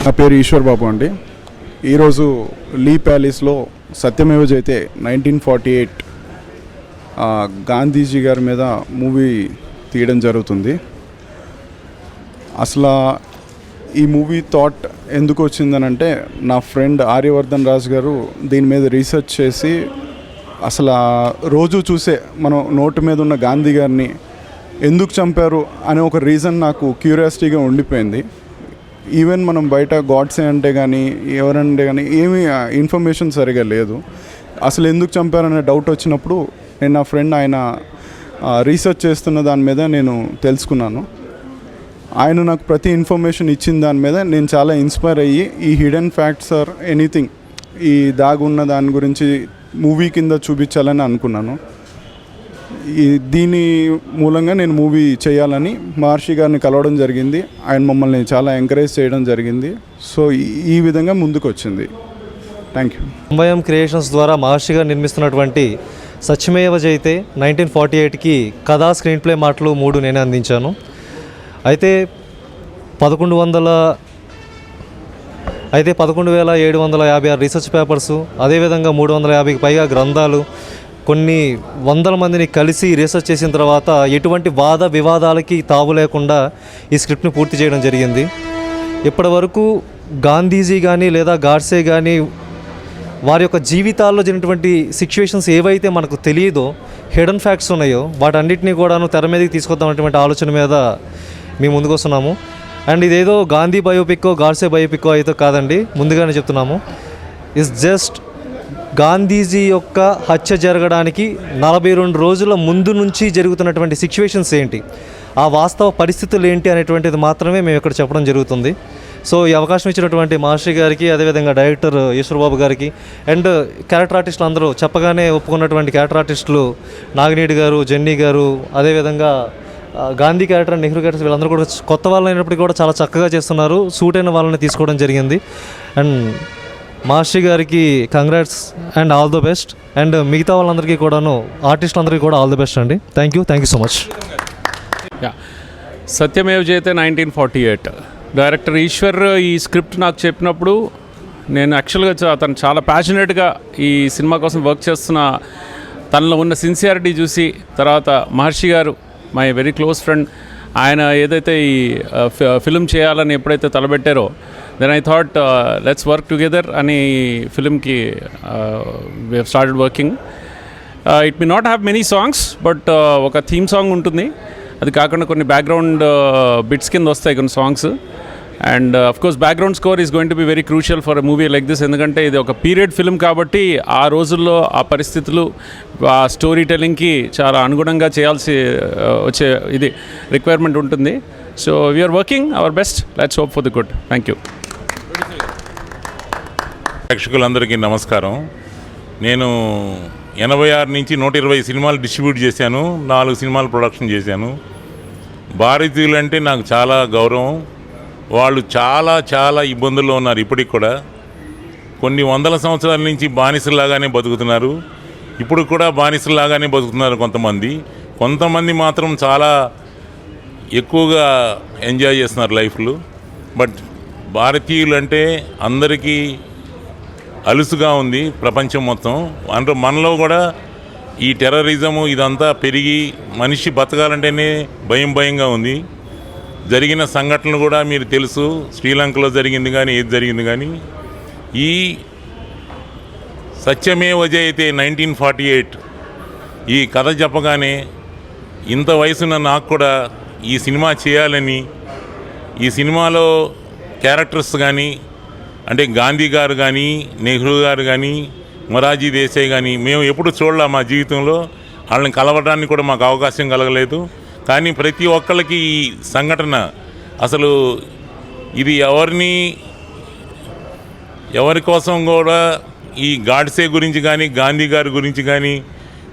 నా పేరు ఈశ్వర్ బాబు అండి. ఈరోజు లీ ప్యాలెస్లో సత్యమేవ జయతే 1948 గాంధీజీ గారి మీద మూవీ తీయడం జరుగుతుంది. అసలు ఈ మూవీ థాట్ ఎందుకు వచ్చిందనంటే, నా ఫ్రెండ్ ఆర్యవర్ధన్ రాజ్ గారు దీని మీద రీసెర్చ్ చేసి అసలు రోజు చూసే మనం నోటు మీద ఉన్న గాంధీ గారిని ఎందుకు చంపారు అనే ఒక రీజన్ నాకు క్యూరియాసిటీగా ఉండిపోయింది. ఈవెన్ మనం బయట గాడ్సే అంటే కానీ ఎవరంటే కానీ ఏమీ ఇన్ఫర్మేషన్ సరిగా లేదు. అసలు ఎందుకు చంపారనే డౌట్ వచ్చినప్పుడు నేను నా ఫ్రెండ్ ఆయన రీసెర్చ్ చేస్తున్న దాని మీద నేను తెలుసుకున్నాను. ఆయన నాకు ప్రతి ఇన్ఫర్మేషన్ ఇచ్చిన దాని మీద నేను చాలా ఇన్స్పైర్ అయ్యి ఈ హిడెన్ ఫ్యాక్ట్స్ ఆర్ ఎనీథింగ్ ఈ దాగున్న దాని గురించి మూవీ కింద చూపించాలని అనుకున్నాను. దీని మూలంగా నేను మూవీ చేయాలని మహర్షి గారిని కలవడం జరిగింది. ఆయన మమ్మల్ని చాలా ఎంకరేజ్ చేయడం జరిగింది. సో ఈ విధంగా ముందుకు వచ్చింది. Thank you. అంబయం క్రియేషన్స్ ద్వారా మహర్షి గారు నిర్మిస్తున్నటువంటి సత్యమేవ జయతే 1948కి కథా స్క్రీన్ ప్లే మాటలు 3 నేనే అందించాను. అయితే 11,756 రీసెర్చ్ పేపర్సు, అదేవిధంగా 350కి పైగా గ్రంథాలు, కొన్ని వందల మందిని కలిసి రీసెర్చ్ చేసిన తర్వాత ఎటువంటి వాద వివాదాలకి తావు లేకుండా ఈ స్క్రిప్ట్ని పూర్తి చేయడం జరిగింది. ఇప్పటి వరకు గాంధీజీ కానీ లేదా గాడ్సే కానీ వారి యొక్క జీవితాల్లో జరిగినటువంటి సిచ్యువేషన్స్ ఏవైతే మనకు తెలియదో, హిడెన్ ఫ్యాక్ట్స్ ఉన్నాయో వాటన్నిటినీ కూడాను తెర మీదకి తీసుకొద్దామనేటువంటి ఆలోచన మీద మేము ముందుకు వస్తున్నాము. అండ్ ఇదేదో గాంధీ బయోపిక్కో గాడ్సే బయోపిక్కో అయితే కాదండి, ముందుగానే చెప్తున్నాము. ఇట్స్ జస్ట్ గాంధీజీ యొక్క హత్య జరగడానికి 42 రోజుల ముందు నుంచి జరుగుతున్నటువంటి సిచ్యువేషన్స్ ఏంటి, ఆ వాస్తవ పరిస్థితులు ఏంటి అనేటువంటిది మాత్రమే మేము ఇక్కడ చెప్పడం జరుగుతుంది. సో ఈ అవకాశం ఇచ్చినటువంటి మహర్షి గారికి, అదేవిధంగా డైరెక్టర్ ఈశ్వర్ బాబు గారికి, అండ్ క్యారెక్టర్ ఆర్టిస్టులు అందరూ చెప్పగానే ఒప్పుకున్నటువంటి క్యారెక్టర్ ఆర్టిస్టులు నాగినేడి గారు, జెన్నీ గారు, అదేవిధంగా Gandhi character and Nehru character వీళ్ళందరూ కూడా కొత్త వాళ్ళు అయినప్పటికీ కూడా చాలా చక్కగా చేస్తున్నారు. సూట్ అయిన వాళ్ళని తీసుకోవడం జరిగింది. అండ్ మహర్షి గారికి congrats and all the best. And మిగతా వాళ్ళందరికీ కూడాను, ఆర్టిస్టులందరికీ కూడా ఆల్ ద బెస్ట్ అండి. Thank you so much. Satyameva Jayate 1948 director Eshwar ఈ స్క్రిప్ట్ నాకు చెప్పినప్పుడు నేను యాక్చువల్గా తను చాలా ప్యాషనేట్గా ఈ సినిమా కోసం వర్క్ చేస్తున్న తనలో ఉన్న సిన్సియారిటీ చూసి, తర్వాత మహర్షి గారు మై వెరీ క్లోజ్ ఫ్రెండ్, ఆయన ఏదైతే ఈ ఫిల్మ్ చేయాలని ఎప్పుడైతే తలబెట్టారో, then I thought let's work together అని ఫిల్మ్కి we have started working. It may not have many songs, but ఒక థీమ్ సాంగ్ ఉంటుంది. అది కాకుండా కొన్ని బ్యాక్గ్రౌండ్ బిట్స్ కింద వస్తాయి కొన్ని songs. And of course background score is going to be very crucial for a movie like this. ఎందుకంటే ఇది ఒక పీరియడ్ ఫిల్మ్ కాబట్టి ఆ రోజుల్లో ఆ పరిస్థితులు, ఆ స్టోరీ టెల్లింగ్కి చాలా అనుగుణంగా చేయాల్సి వచ్చే ఇది రిక్వైర్మెంట్ ఉంటుంది. So we are working our best. Let's hope for the good. Thank you. ప్రేక్షకులందరికీ నమస్కారం. నేను 86 నుంచి 120 సినిమాలు డిస్ట్రిబ్యూట్ చేశాను, 4 సినిమాలు ప్రొడక్షన్ చేశాను. భారతీయులంటే నాకు చాలా గౌరవం. వాళ్ళు చాలా చాలా ఇబ్బందుల్లో ఉన్నారు. ఇప్పటికి కూడా కొన్ని వందల సంవత్సరాల నుంచి బానిసలాగానే బతుకుతున్నారు. ఇప్పుడు కూడా బానిసలాగానే బతుకుతున్నారు కొంతమంది మాత్రం చాలా ఎక్కువగా ఎంజాయ్ చేస్తున్నారు లైఫ్లు. బట్ భారతీయులు అంటే అందరికీ అలుసుగా ఉంది ప్రపంచం మొత్తం. అంటే మనలో కూడా ఈ టెర్రరిజము ఇదంతా పెరిగి మనిషి బతకాలంటేనే భయంగా ఉంది. జరిగిన సంఘటనలు కూడా మీరు తెలుసు, శ్రీలంకలో జరిగింది కానీ ఏది జరిగింది కానీ. ఈ సత్యమేవ జయతే 1948 ఈ కథ చెప్పగానే ఇంత వయసున్న నాకు కూడా ఈ సినిమా చేయాలని, ఈ సినిమాలో క్యారెక్టర్స్ కానీ, అంటే గాంధీ గారు కానీ, నెహ్రూ గారు కానీ, మొరార్జీ దేశాయ్ కానీ మేము ఎప్పుడు చూడలే మా జీవితంలో. వాళ్ళని కలవడానికి కూడా మాకు అవకాశం కలగలేదు. కానీ ప్రతి ఒక్కళ్ళకి ఈ సంఘటన అసలు ఇది ఎవరి కోసం కూడా ఈ గాడ్సే గురించి కానీ గాంధీ గారి గురించి కానీ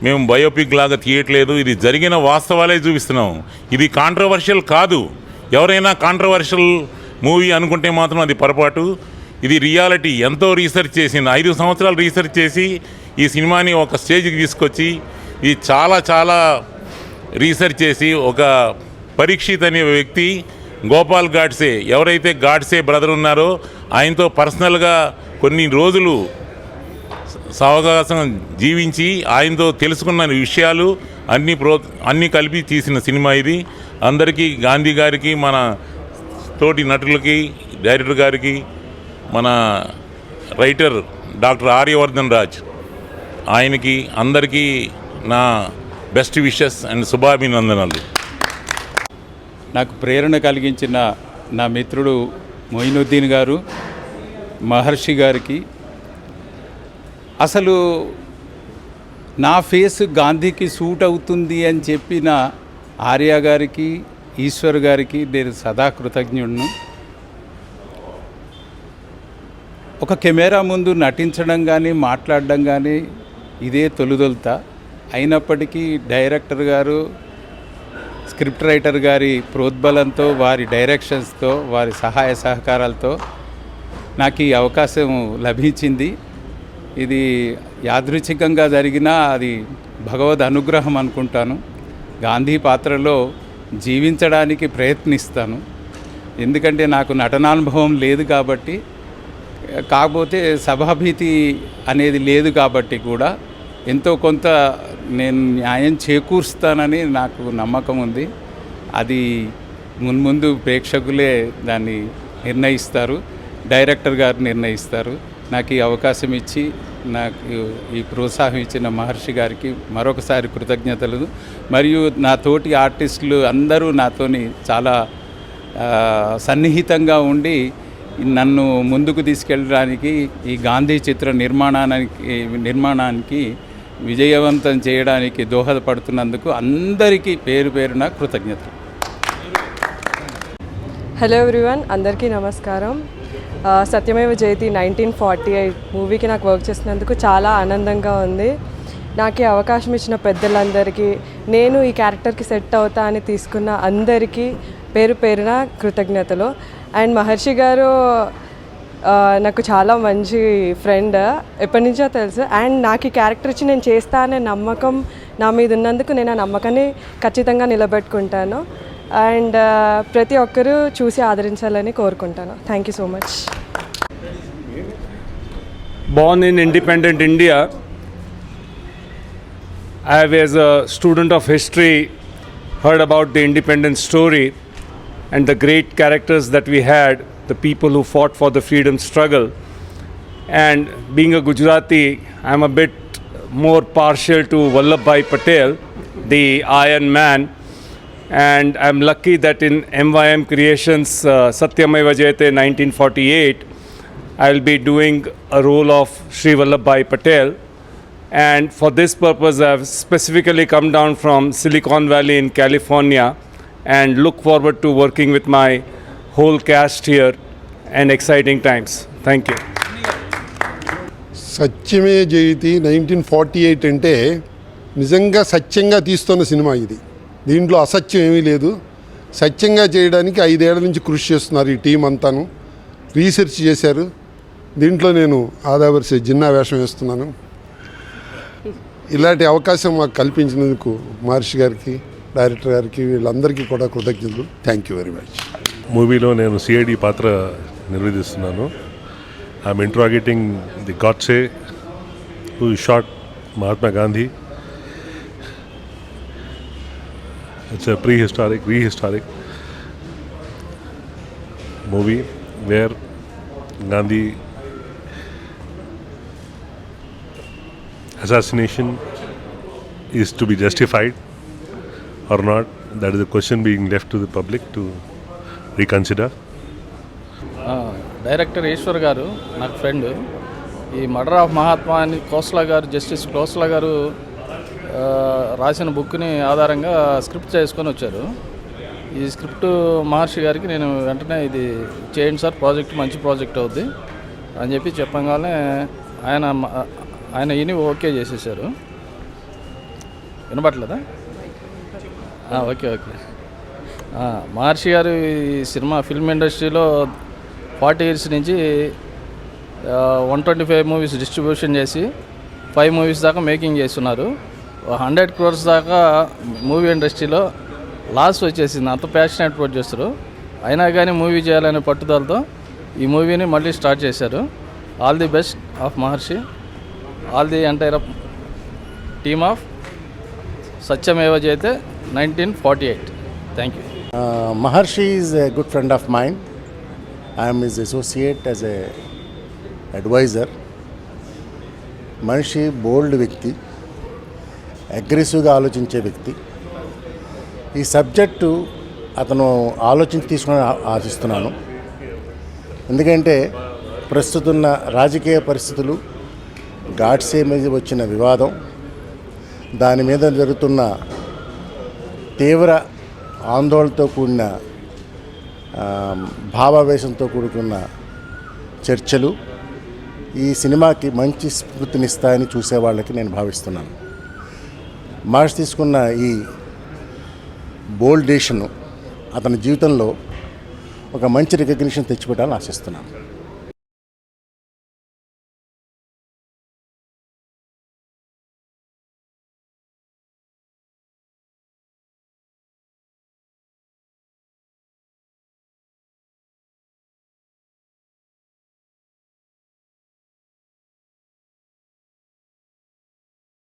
మేము బయోపిక్ లాగా తీయట్లేదు. ఇది జరిగిన వాస్తవాలే చూపిస్తున్నాం. ఇది కాంట్రవర్షియల్ కాదు. ఎవరైనా కాంట్రవర్షియల్ మూవీ అనుకుంటే మాత్రం అది పొరపాటు. ఇది రియాలిటీ. ఎంతో రీసెర్చ్ చేసింది, 5 సంవత్సరాలు రీసెర్చ్ చేసి ఈ సినిమాని ఒక స్టేజ్కి తీసుకొచ్చి ఇది చాలా చాలా రీసెర్చ్ చేసి ఒక పరీక్షిత్ అనే వ్యక్తి గోపాల్ గాడ్సే, ఎవరైతే గాడ్సే బ్రదర్ ఉన్నారో ఆయనతో పర్సనల్గా కొన్ని రోజులు సావకాశం జీవించి ఆయనతో తెలుసుకున్న విషయాలు అన్నీ కలిపి తీసిన సినిమా ఇది. అందరికీ, గాంధీ గారికి, మన తోటి నటులకి, డైరెక్టర్ గారికి, మన రైటర్ డాక్టర్ ఆర్యవర్ధన్ రాజ్ ఆయనకి అందరికీ నా బెస్ట్ విషెస్ అండ్ శుభాభినందనలు. నాకు ప్రేరణ కలిగించిన నా మిత్రుడు మొయినుద్దీన్ గారు, మహర్షి గారికి, అసలు నా ఫేస్ గాంధీకి సూట్ అవుతుంది అని చెప్పిన ఆర్య గారికి, ఈశ్వర్ గారికి నేను సదా కృతజ్ఞుడును. ఒక కెమెరా ముందు నటించడం కానీ మాట్లాడడం కానీ ఇదే తొలుదొలుత. అయినప్పటికీ డైరెక్టర్ గారు, స్క్రిప్ట్ రైటర్ గారి ప్రోద్బలంతో, వారి డైరెక్షన్స్తో, వారి సహాయ సహకారాలతో నాకు ఈ అవకాశం లభించింది. ఇది యాదృచ్ఛికంగా జరిగినా అది భగవద్ అనుగ్రహం అనుకుంటాను. గాంధీ పాత్రలో జీవించడానికి ప్రయత్నిస్తాను, ఎందుకంటే నాకు నటనానుభవం లేదు కాబట్టి. కాకపోతే సభాభీతి అనేది లేదు కాబట్టి కూడా ఎంతో కొంత నేను న్యాయం చేకూరుస్తానని నాకు నమ్మకం ఉంది. అది మున్ముందు ప్రేక్షకులే దాన్ని నిర్ణయిస్తారు, డైరెక్టర్ గారు నిర్ణయిస్తారు. నాకు ఈ అవకాశం ఇచ్చి నాకు ఈ ప్రోత్సాహం ఇచ్చిన మహర్షి గారికి మరొకసారి కృతజ్ఞతలు. మరియు నా తోటి ఆర్టిస్టులు అందరూ నాతోని చాలా సన్నిహితంగా ఉండి నన్ను ముందుకు తీసుకెళ్ళడానికి, ఈ గాంధీ చిత్ర నిర్మాణానికి విజయవంతం చేయడానికి దోహదపడుతున్నందుకు అందరికీ పేరు పేరున కృతజ్ఞతలు. హలో ఎవ్రీవన్, అందరికీ నమస్కారం. సత్యమేవ జయతి 1948 మూవీకి నాకు వర్క్ చేసినందుకు చాలా ఆనందంగా ఉంది. నాకు ఈ అవకాశం ఇచ్చిన పెద్దలందరికీ, నేను ఈ క్యారెక్టర్కి సెట్ అవుతా అని తీసుకున్న అందరికీ పేరు పేరున కృతజ్ఞతలు. అండ్ మహర్షి గారు నాకు చాలా మంచి ఫ్రెండ్, ఎప్పటి నుంచో తెలుసు. అండ్ నాకు ఈ క్యారెక్టర్ ఇచ్చి నేను చేస్తా అనే నమ్మకం నా మీద ఉన్నందుకు నేను ఆ నమ్మకాన్ని ఖచ్చితంగా నిలబెట్టుకుంటాను. అండ్ ప్రతి ఒక్కరూ చూసి ఆదరించాలని కోరుకుంటాను. Thank you so much. Born in independent India, I have, as a student of history, heard about the independence story and the great characters that we had, the people who fought for the freedom struggle. And being a Gujarati, I am a bit more partial to Vallabhbhai Patel, the Iron Man. And I am lucky that in MYM Creations Satyameva Jayate 1948, I will be doing a role of Sri Vallabhbhai Patel. And for this purpose, I have specifically come down from Silicon Valley in California and look forward to working with my whole cast here and exciting times. Thank you. సత్యమే జయతి 1948 అంటే నిజంగా సత్యంగా తీస్తున్న cinema ఇది. దీంట్లో అసత్యం ఏమీ లేదు. సత్యంగా చేయడానికి 5 ఏళ్ల నుంచి కృషి చేస్తున్నారు ఈ టీం అంతాను. రీసెర్చ్ చేశారు. దీంట్లో నేను ఆదావర్సి జిన్నా వేషం వేస్తున్నాను. ఇలాంటి అవకాశం మాకు కల్పించినందుకు మహర్షి గారికి, డైరెక్టర్ గారికి, వీళ్ళందరికీ కూడా కృతజ్ఞతలు. Thank you very much. మూవీలో నేను సిఐడి పాత్ర నిర్వహిస్తున్నాను. I'm interrogating the Godse who shot Mahatma Gandhi. It's a rehistoric movie where Gandhi assassination is to be justified or not. That is a question being left to the public to reconsider. Director Eshwar గారు నాకు friend. ఈ murder of Mahatma అని కోస్లా గారు, justice Khosla గారు రాసిన బుక్ని ఆధారంగా script చేసుకొని వచ్చారు. ఈ స్క్రిప్ట్ మహర్షి గారికి నేను వెంటనే ఇది చేయండి సార్, ప్రాజెక్ట్ మంచి ప్రాజెక్ట్ అవుద్ది అని చెప్పి చెప్పగానే ఆయన ఈయన ఓకే చేసేసారు. వినపట్లేదా? ఓకే. మహర్షి గారు ఈ సినిమా ఫిల్మ్ ఇండస్ట్రీలో 40 years నుంచి 125 మూవీస్ డిస్ట్రిబ్యూషన్ చేసి 5 మూవీస్ దాకా మేకింగ్ చేస్తున్నారు. 100 crores దాకా మూవీ ఇండస్ట్రీలో లాస్ వచ్చేసింది. అంత ప్యాషనేట్ ప్రొడ్యూసరు. అయినా కానీ మూవీ చేయాలనే పట్టుదలతో ఈ మూవీని మళ్ళీ స్టార్ట్ చేశారు. All the best of Maharshi, all the entire team of Satyameva Jayate 1948. Thank you. Maharshi is a good friend of mine. I am his associate as a advisor. మనిషి బోల్డ్ వ్యక్తి, అగ్రెసివ్గా ఆలోచించే వ్యక్తి. ఈ సబ్జెక్టు అతను ఆలోచించి తీసుకుని ఆశిస్తున్నాను. ఎందుకంటే ప్రస్తుతం రాజకీయ పరిస్థితులు, గాడ్సే మీద వచ్చిన వివాదం, దాని మీద జరుగుతున్న తీవ్ర ఆందోళనతో కూడిన భావావేశంతో కూడుకున్న చర్చలు ఈ సినిమాకి మంచి స్ఫూర్తినిస్తాయని చూసేవాళ్ళకి నేను భావిస్తున్నాను. మహర్షి తీసుకున్న ఈ బోల్డ్ డెసిషన్ అతని జీవితంలో ఒక మంచి రికగ్నిషన్ తెచ్చిపెట్టాలని ఆశిస్తున్నాను.